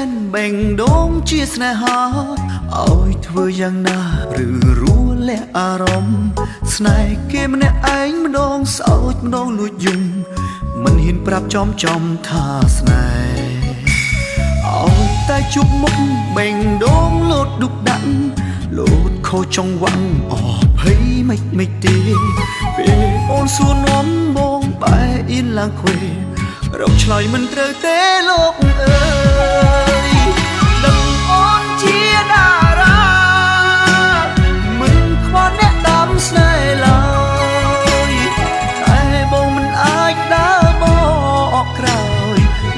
นแบ่งดงเชียสนาหาเอาเธออย่างน่าหรือรู้และอารมณ์สนายเกมในไอ้มันดงเศร้ามันดงลุยยุ่งมันเห็นปรับจอมท่าสนายเอาแต่จุกมุกแบ่งดงโลดดุกดันโลดโคจงหวังออกเฮ้ยไม่ตีเปโอนส่วนน้อมบงไปอินลางเควเราชลอยมันเตอเตโลกเอ้ยดังอ่อนเชียดารามึงควานแนะนำสไนลอยแต่บงมันอายดาบอกใคร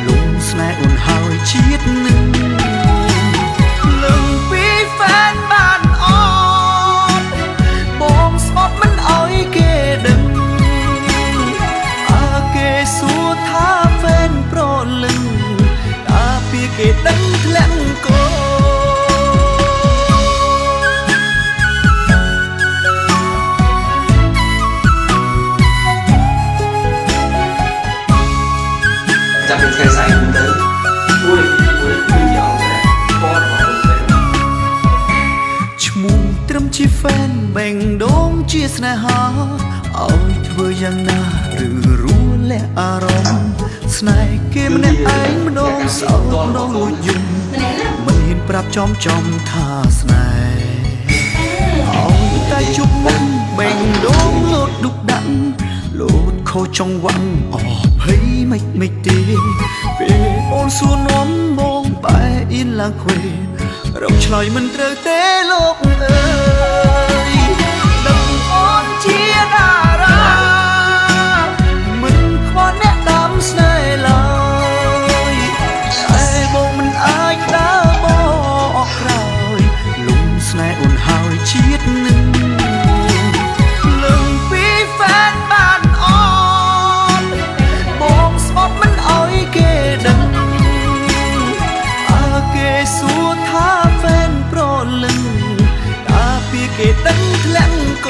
ลุงสไนอุ่นหายชีดหนึ่งลึงปีแฟนบ้านอ่อนบงสปอตมันอ้อยเกดึงอาเกสูท่าแฟนโปรลึงอาปีเกดังแทลงโกจะเป็นใครใส่คุณเดิมอุ้ยเดียวเลยพอดของคุณเลยชมูตรมชีแฟนแบ่งดงเชียสนาหาเอาเธออย่างน่าหรือรู้และอารมณ์สนายเกมในไอ้มันดงเศร้ามันดงลุยยุ่งมันเห็นปรับจอมท่าสนายเอาแต่จุกมุกแบ่งดงโลดดุกดันโลดโคจงหวังออกเฮ้ยไม่ตีเปโอนส่วนน้อมบงไปอินลางเควเราชลอยมันเตอเตโลกเอ้ยดังอ่อนเชียดารามึงควานแนะนำสไนลอยไอ้บงมันอายดาบอกใครลุงสไนอุ่นหายชีดหนึ่งลึงปีแฟนบ้านอ่อนบงสปอตมันอ้อยเกดังอาเกสูท่าแฟนโปรลึงอาปีเกดังแทลงโก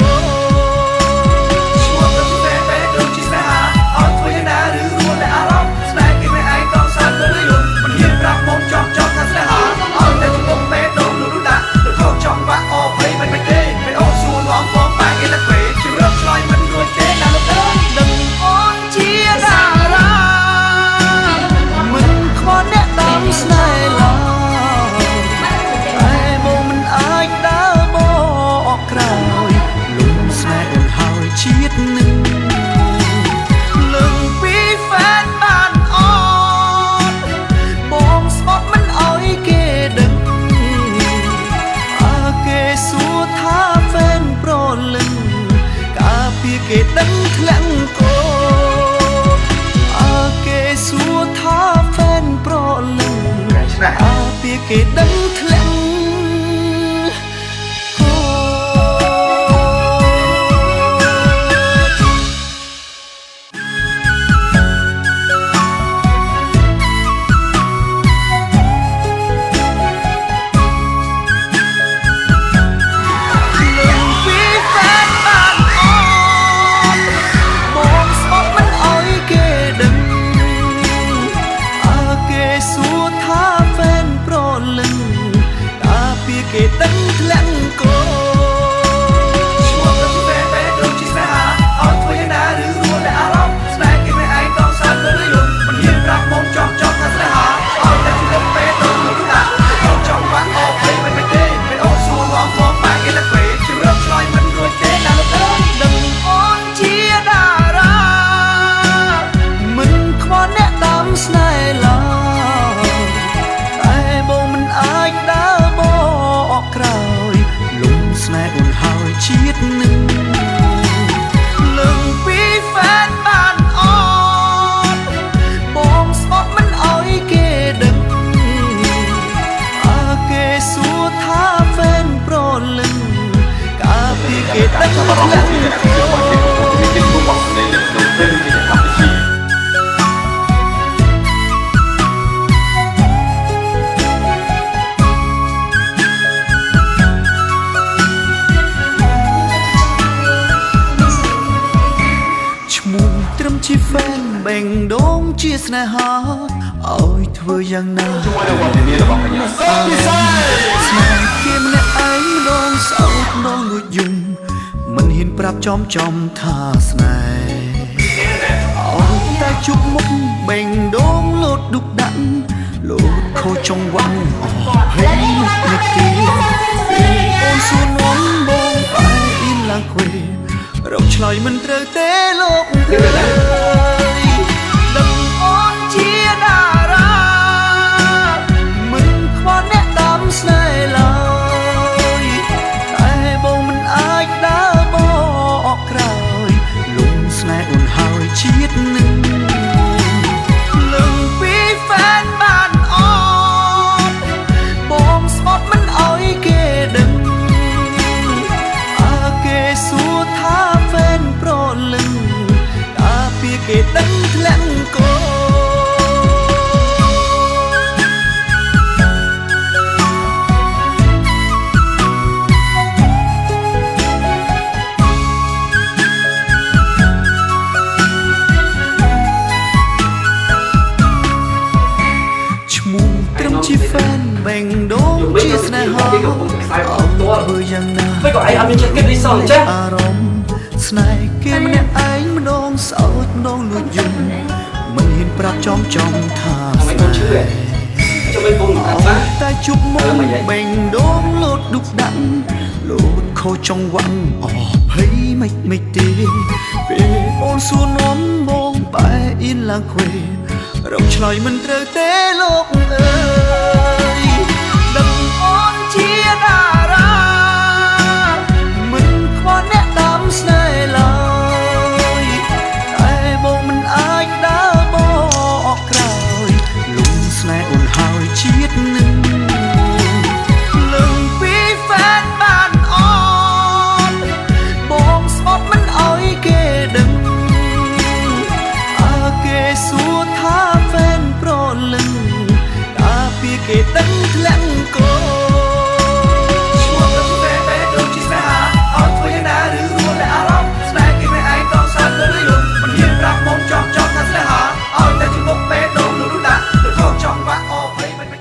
แบ่งดงជាស្នេហាឲ្យធ្វើយ៉ាងណាជួយដល់វត្តមានរបស់កញ្ញាស្នេហ៍គេម្នាក់ឯងម្ដងសោកម្ដងលួចយំមិនហ៊ានប្រាប់ចំថាស្នេហ៍ឲ្យតែជប់មុខបេងដងលោតឌុកដាក់លោតខូចចង្វាក់អស់ហើយនេះទីអូនសួរនាំបងបែរអ៊ីនឡើងខ្វេរកឆ្លើយមិនត្រូវទេលោកអើយដឹងអូនជាតារាមិនខ្វល់អ្នកតាមស្នេហ៍ឡើយតែបងមិនអាចដើរបកក្រោយលំស្នេហ៍អូនហើយជាតិនឹងលឹងពីហ្វេនបានអត់បងស្បត់មិនអោយគេដឹងគេសួរថាហ្វេនប្រលឹងតាពីគេដឹងធ្លាក់កោឈ្មោះត្រឹមជាហ្វេនបេងដងជាស្នេហាអត់ធ្វើយ៉ាងណាមិនក៏ឯងអត់មានចិត្តគិតរីសងចាអារម្មណ៍ស្នេហ៍គេម្នាក់ឯងម្ដងសោកម្ដងលួចយំមិនហ៊ានប្រាប់ចំថាមិនកូនឈឺទេចាំមិនបងថាបាតែជប់មុខបេងដងលោតឌុកដាក់លោតខូចចង្វាក់អស់ភ័យមិនទេពេលអូនសួរនាំបងបែរអ៊ីនឡើងខ្វេរកឆ្លើយមិនត្រូវទេលោកអើយដឹងអូនជាតារាមិនខ្វល់អ្នកតាមស្នេហ៍ឡើយតែបងមិនអាចដើរបកក្រោយលំស្នេហ៍អូនហើយជាតិនឹងលឹងពីហ្វេនបានអត់បងស្បត់មិនអោយគេដឹងគេសួរថាហ្វេនប្រលឹងតាពីគេដឹងធ្លាក់កោឈ្មោះទៅស្នេហ៍តែដូចជាស្នេហាអត់ធ្វើយ៉ាងណាឬរួចតែអារម្មណ៍ស្នេហ៍គេមិនឯងតសើទៅយល់មិនហ៊ានប្រាប់មុំចំថាស្នេហាឲ្យតែជាមុខពេលដងលូលូដាក់ទៅខកចង់បាក់អស់ភ័យមិនទេ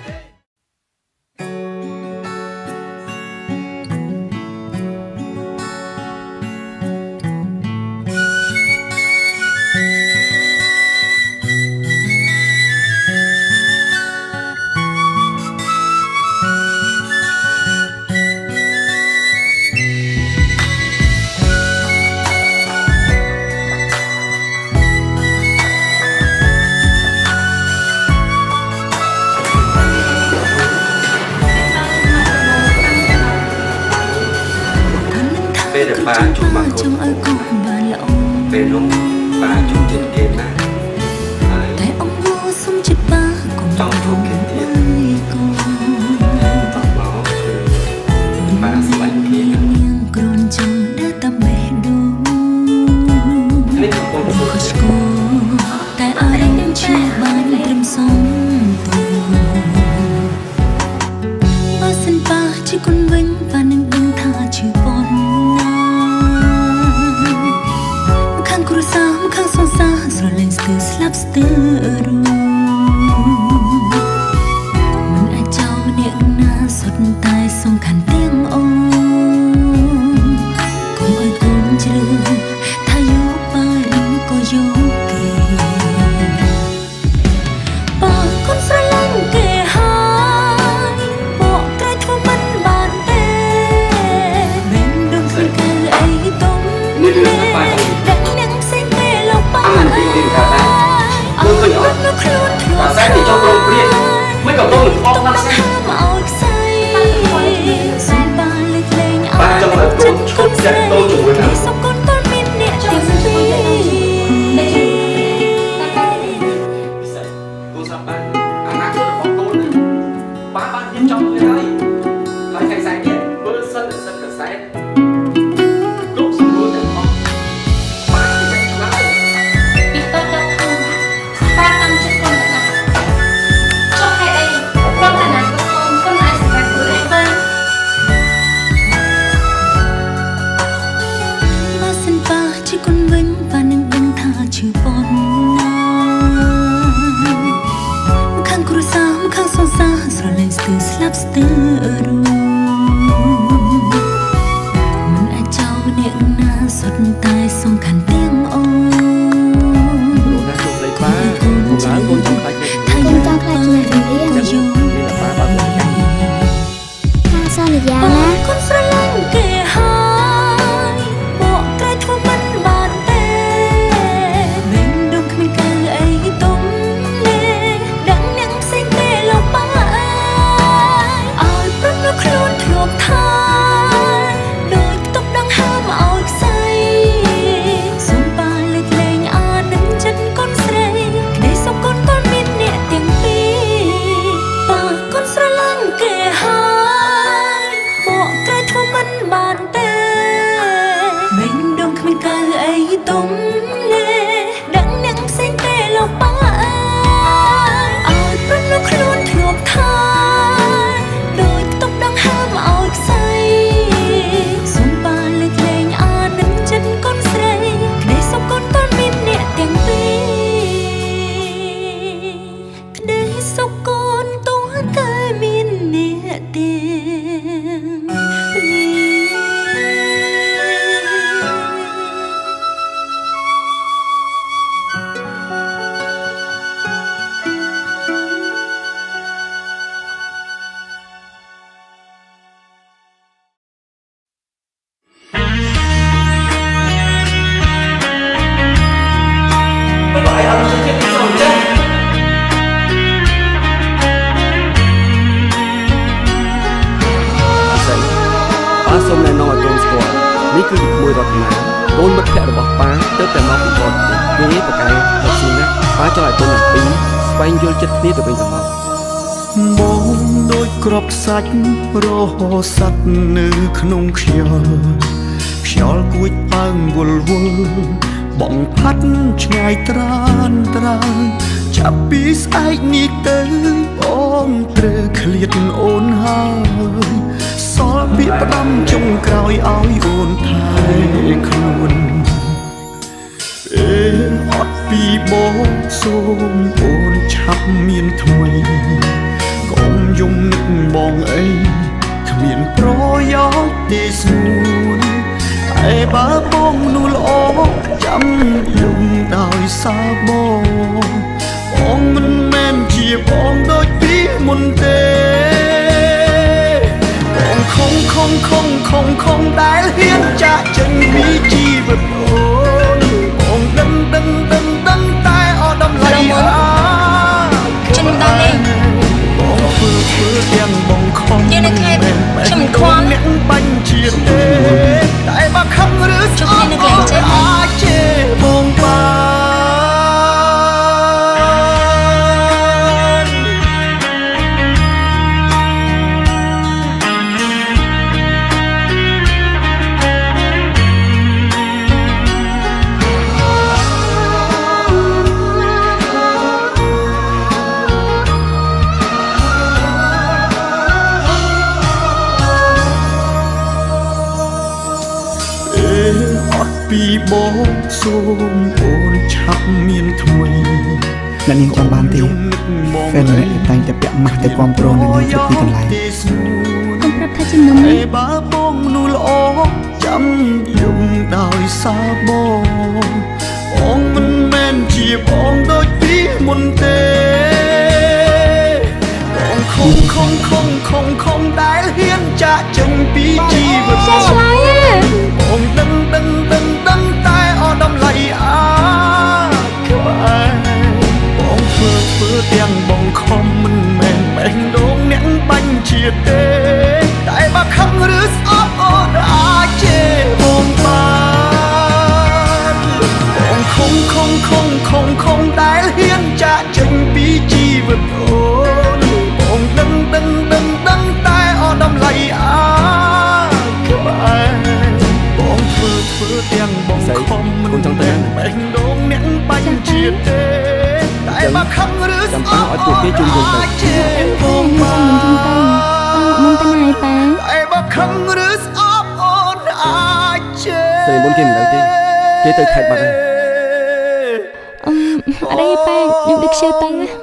ពេលដែលបាជួបមកកូនពេលនោះបាជួបចិត្តគេណាហើយតែអង្គមសុំចិត្តបាកុំចង់ជួបគេទៀតតបមកគឺបាស្លាញ់គេនាងគ្រូនចង់ដើរតាមបេះដូងនេះកូនសុខស្គរតែអារម្មណ៍ជាបានត្រឹមសំទូបើសិនបាជាគុណវិញបាននឹងដឹងថាជាប៉ុនខាងគ្រួសារខាងសង្សារស្រលែងស្ទើរស្លាប់ស្ទើររួមិនអាចចោលអ្នកណាសុទ្ធតែសំខាន់ទាំងអូនកុំឲ្យកូនជ្រើថាយកបាយក៏យកគេបើកូនស្រឡាញ់គេហើយបកក្រោយធ្វើមិនបានទេមិនដឹងគឺកៅអីទុំនេះគឺបាយអានទីនេះថាដែរមើលឃើញអត់តែសែនទីចុងរងព្រាមិនក៏បងអត់ណាស់ស្អាតបាទចង់ឲ្យកូនឈប់ចាក់តូនជាមួយណាសុំកូនកូនមានអ្នកទាំងពីរគូសាប់បានអនាគតរបស់កូនបាទបានរៀបចំហើយហើយខែខ្សែទៀតមើលសិនកសែតគ្រប់សម្រួលទាំងអស់បាទគេឆ្លើយពីតើដល់ខ្លួនបាទតាមចិត្តកូនទៅណាចុះហេតុអីព្រមតែណាកូនអាចសម្រាប់ខ្លួនឯងបានបើសិនបាជាគុណវិញបាននឹងដឹងថាជាប៉ុនណា អូនមិត្តភក្តិរបស់ប៉ាទៅតែមកពីបរទេសគេប្រកែកមកស៊ីណាប៉ាចង់ឲ្យកូនទាំងពីរស្វែងយល់ចិត្តគ្នាទៅវិញទៅមកបងដូចក្របខ្សាច់រហូតសัตว์នៅក្នុងខ្យល់គួចប៉ើងវល់វល់បងផាត់ឆ្ងាយត្រានត្រើយចាប់ពីស្អែកនេះទៅបងត្រូវឃ្លាតអូនហើយសល់ពាក្យផ្ដាំចុងក្រោយឲ្យអូនថែខ្លួនអត់ពីបងសូមអូនឆាប់មានថ្មីកុំយំនឹកបងអីគ្មានប្រយោជន៍ទេស្មួនតែបើបងនោះល្អចាំយំដោយសារបងមិនមែនជាបងដូចពីមុនទេបងខំដែលហ៊ានចាក់ចេញពីជីវិតបងដឹងតែអត់តម្លៃខ្ញុំដល់លេងបងធ្វើទាំងបងខំយើងនៅខេត្តខ្ញុំមិនខ្វល់អ្នកបាញ់ជាតិទេតែបើខឹងឬស្អប់អាចជេរបងពីបងសូមអូនឆាប់មានថ្មីអ្នកនាងចាំបានទេហ្វេនអ្នកតែងតែពាក់ម៉ាស់ទៅគាំទ្រអ្នកនាងគ្រប់ទីកន្លែងខ្ញុំប្រាប់ថាជំនុំនេះបើបងនោះល្អចាំយំដោយសារបងមិនមែនជាបងដូចពីមុនទេបងខំដែលហ៊ានចាក់ចេញពីជីវិតបងដឹងតែអត់តម្លៃក្បែរបងធ្វើទាំងបងខំមិនមែនបេះដូងអ្នកបាញ់ជាតិទេតែបើខឹងឬស្អប់អូនអាចជេរបងបានបងខំដែលហ៊ានចាក់ចេញពីជីវិតអូនបងដឹងតែអត់តម្លៃក្បែរបងធ្វើទាំងបងខំមិនមែនបេះដូងអ្នកបាញ់ជាតិទេតែបើខឹងឬស្អប់ឲ្យពួកគេជុំវិញទៅជេរបងបានមុនទៅណាប៉ាតែបើខឹងឬស្អប់អូនអាចជេរស្រីមុនគេមិនដឹងទេគេទៅខេត្តបាត់ហើយអីប៉ាខ្ញុំដឹកជឿតាំងណា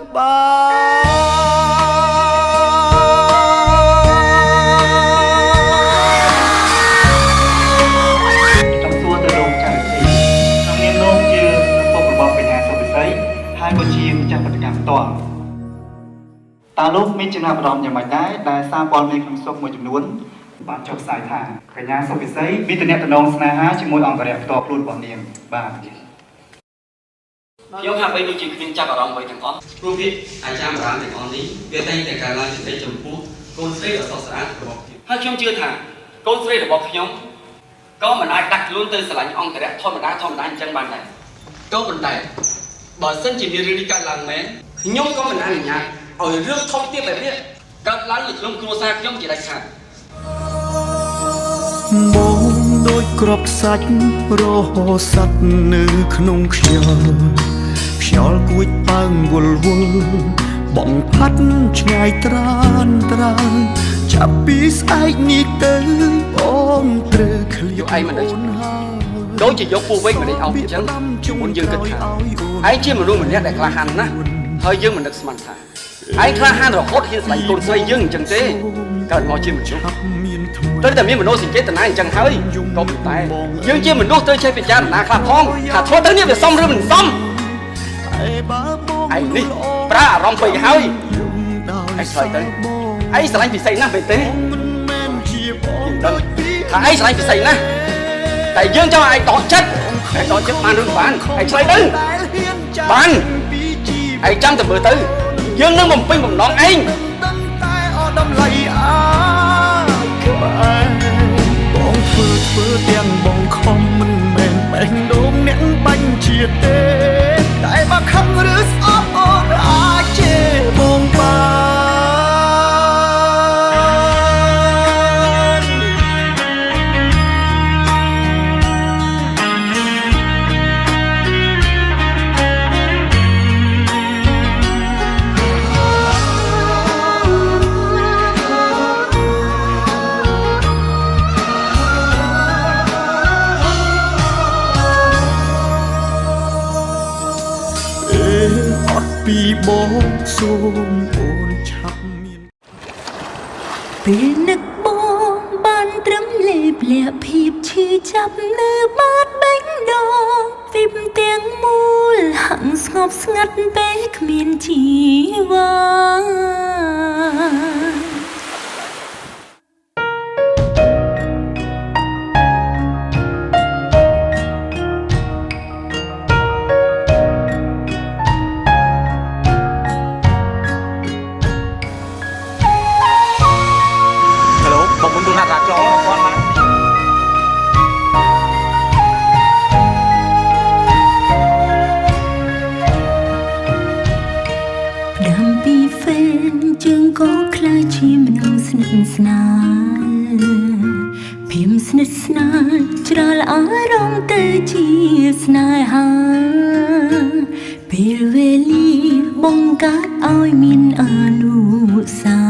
ហើយក៏ជាម្ចាស់បដកម្មផ្ទាល់តើលោកមានចំណាប់អារម្មណ៍យ៉ាងម៉េចដែរដែលសារព័ត៌មានក្នុងស្រុកមួយចំនួនបានចុះផ្សាយថាកញ្ញាសុវិស័យមានទំនាក់ទំនងស្នេហាជាមួយអង្គរៈផ្ទាល់ខ្លួនរបស់នាងបាទខ្ញុំហាក់បីដូចជាគ្មានចាប់អារម្មណ៍អ្វីទាំងអស់ព្រោះវាអាចារ្យបុរាណទាំងអស់នេះវាតែងតែកើនឡើងចិត្តចំពោះកូនស្រីដ៏ស្រស់ស្អាតរបស់ខ្ញុំហើយខ្ញុំជឿថាកូនស្រីរបស់ខ្ញុំក៏មិនអាចដាក់ខ្លួនទៅស្រឡាញ់អង្គរៈធម្មតាអញ្ចឹងបានដែរក៏ប៉ុន្តែបើសិនជាមានរឿងនេះកើតឡើងមែនខ្ញុំក៏មិនអនុញ្ញាតឲ្យរឿងធំទៀតបែបនេះកើតឡើងនៅក្នុងគ្រួសារខ្ញុំជាដាច់ខាតបងដូចក្របខ្សាច់រហូតសัตว์នៅក្នុងខ្យល់គួចប៉ើងវល់បងផាត់ឆ្ងាយត្រានត្រើយចាប់ពីស្អែកនេះទៅបងត្រូវឃ្លាតអូនហើយដូចជាយកពូវិញមកដេកអោបអញ្ចឹងមុនយើងគិតថាឯងជាមនុស្សម្នាក់ដែលក្លាហានណាស់ហើយយើងមិននឹកស្មានថាឯងក្លាហានរហូតហ៊ានស្លាញ់កូនស្រីយើងអញ្ចឹងទេកើតមកជាមនុស្សត្រូវតែមានមនោសញ្ចេតនាអញ្ចឹងហើយក៏ប៉ុន្តែយើងជាមនុស្សត្រូវចេះពិចារណាខ្លះផងថាធ្វើទៅនេះវាសមឬមិនសមឯងនេះប្រើអារម្មណ៍ពេកហើយឯងឆ្លើយទៅឯងស្រឡាញ់ពិសីណាស់មែនទេយើងដឹងថាឯងស្រឡាញ់ពិសីណាស់តែយើងចង់ឲ្យឯងដកចិត្តបានឬបានឯងឆ្លើយទៅបានឯងចាំតែមើលទៅយើងនឹងបំពេញបំណងឯងតែអត់តម្លៃក្បែរបងធ្វើទាំងបងខំមិនមែនបេ ទៀតទេតែបើខឹងឬស្អប់អូនអាចជេរបងបានពីបងសូមអូនឆាប់មានពេលនឹកបងបានត្រឹមលេបលាក់ភាពឈឺចាប់នៅបាត់បេះដូងវិបទាំងមូលហាក់ស្ងប់ស្ងាត់ពេលគ្មានជីវ៉ាស្នាភៀមស្និទ្ធស្នាលច្រាលអារម្មណ៍ទៅជាស្នេហាពេលវេលាបង្កើតឲ្យមានអនុសា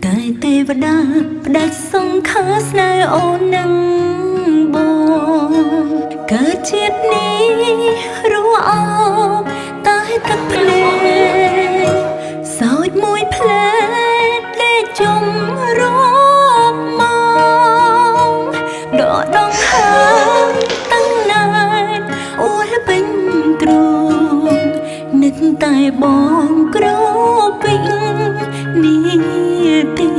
តែទេវតាផ្ដាច់សង្ខារស្នេហ៍អូននឹងបងកើតជាតិនេះរស់អោបតែទឹកភ្លេងសោចមួយភ្លេងជុំរកមកដកដងហើមតាំងណាយអូលពេញទ្រូងនឹកតែបងក្រពេញនេះទី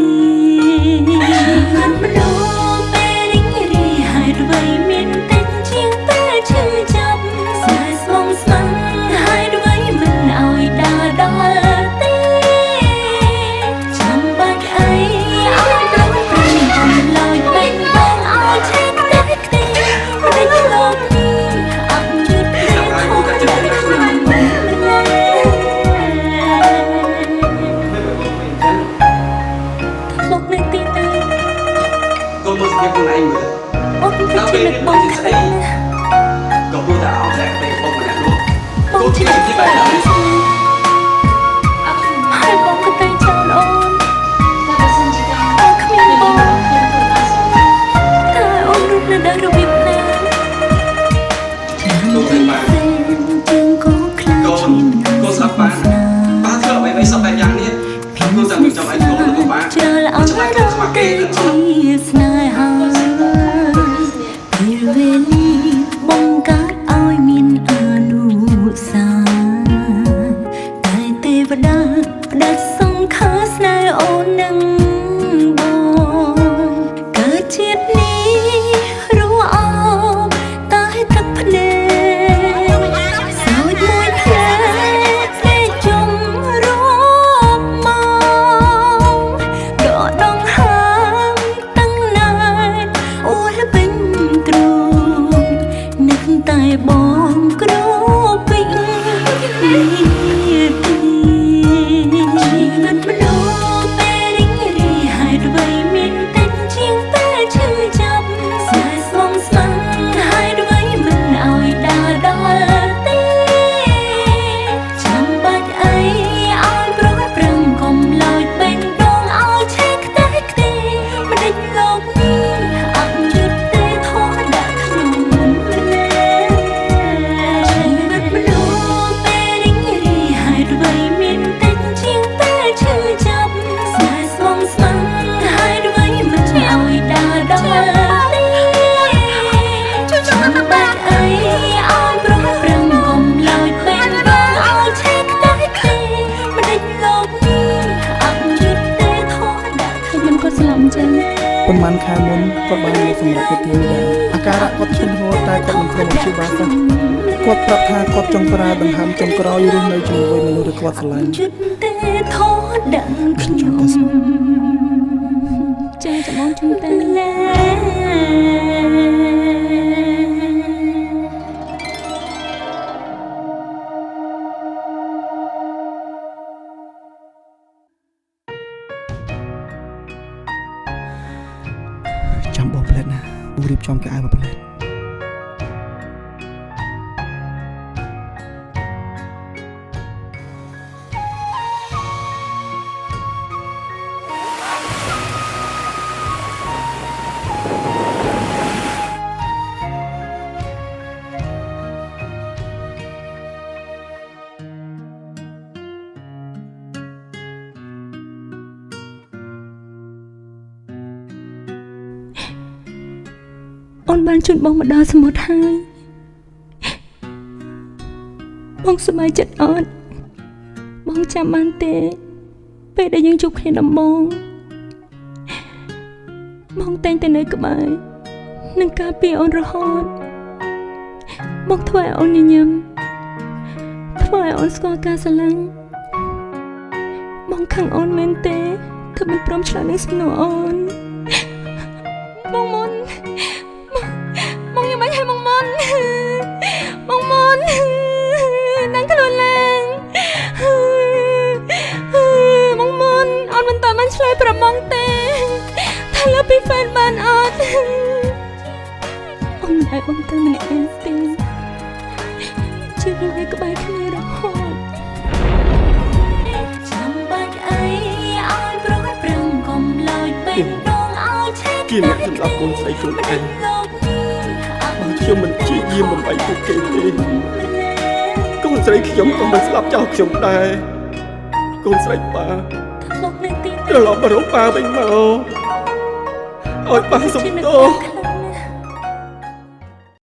មនុស្សពេលរីករាយហើយអ្វីមានតែជាងពេលឈឺចាប់ស្នេហ៍ស្មងស្ម័គ្រហើយអ្វីមិនឲ្យដើរដល់បងស្អីក៏พูดតែអត់តែពេលបងម្នាក់នោះបងជិះទីបាយដល់ហើយបងក៏តែចោលអូនតែបើសិនជាបងគ្មានបងតែអូននោះនៅដល់របៀបណាលោកមិនបានកូនស្ដាប់បានធ្វើអ្វីសពតែយ៉ាងនេះកូនតែមិនចាំឲ្យកូនទៅបានចាំឲ្យខ្វះគេជាស្នេហាវេលាបង្កើតឲ្យមានអនុសាតែទេវតាផ្ដាច់សង្ខារស្នេហ៍អូននឹងបងកើតជាតិនេះរស់អោបតែទឹកភ្នែកសោចមួយភ្លែពេលជុំរកមកដកដងហើមតាំងណាយអូលពេញទ្រូងតែបងក្រពេញនេះទីជីវិតមនុស្សពេលរីករាយហើយអ្វីមានតែជាងពេលឈឺចាប់ស្នេហ៍ស្មងស្ម័គ្រហើយអ្វីមិនឲ្យដើរដល់ទេចាំបាច់អីឲ្យប្រោះប្រឹងកុំឡើយបេះដូងឲ្យឆេះខ្ទេចខ្ទីមិនដេចលោកនេះអត់យុទ្ធទេធំដាក់ក្នុងប៉ុន្មានខែមុនគាត់បានមកសម្រាប់ពិធីនេះអាការៈគាត់ឈឺហូរតែគាត់មិនព្រមព្យាបាលសោះគាត់ប្រាប់ថាគាត់ចង់ប្រើដង្ហើមចុងក្រោយរស់នៅជាមួយមនុស្សដែលគាត់ស្រឡាញ់ទេធោះដឹងខ្ញុំចាចាំបងជុំតែ អូរៀបចំកៅអៅមកផ្លែអូនបានជូនបងមកដល់សមុទ្រហើយបងសប្បាយចិត្តអត់បងចាំបានទេពេលដែលយើងជួបគ្នាដំបូងបងតែងតែនៅក្បែរនឹងការពារអូនរហូតបងធ្វើឲ្យអូនញញឹមធ្វើឲ្យអូនស្គាល់ការស្រឡាញ់បងខឹងអូនមែនទេគឺមិនព្រមឆ្លើយនឹងសំណួរអូនបងមុនបងយ៉ាងម៉េចហើយបងមុននឹងខ្លួនឡើងបងមុនអូនមិនតាន់បានឆ្លើយប្រាប់បងទេថាលើពីហ្វេនបានអត់អូនមិនឲ្យបងទៅម្នាក់ឯងទេជឿលើក្បែរគ្នារហូតចាំបាច់អីឲ្យប្រកបប្រឹងកុំឡើយពេញដងឲ្យឆេះគៀនអ្នកសម្រាប់កូនស្រីខ្លួនឯងបើខ្ញុំមិនជាយាមបំបីពួកគេទេកូនស្រីខ្ញុំក៏មិនស្លាប់ចោលខ្ញុំដែរកូនស្រីប៉ាមកនៅទីត្រឡប់មករកប៉ាវិញមកឲ្យប៉ាសុំទោស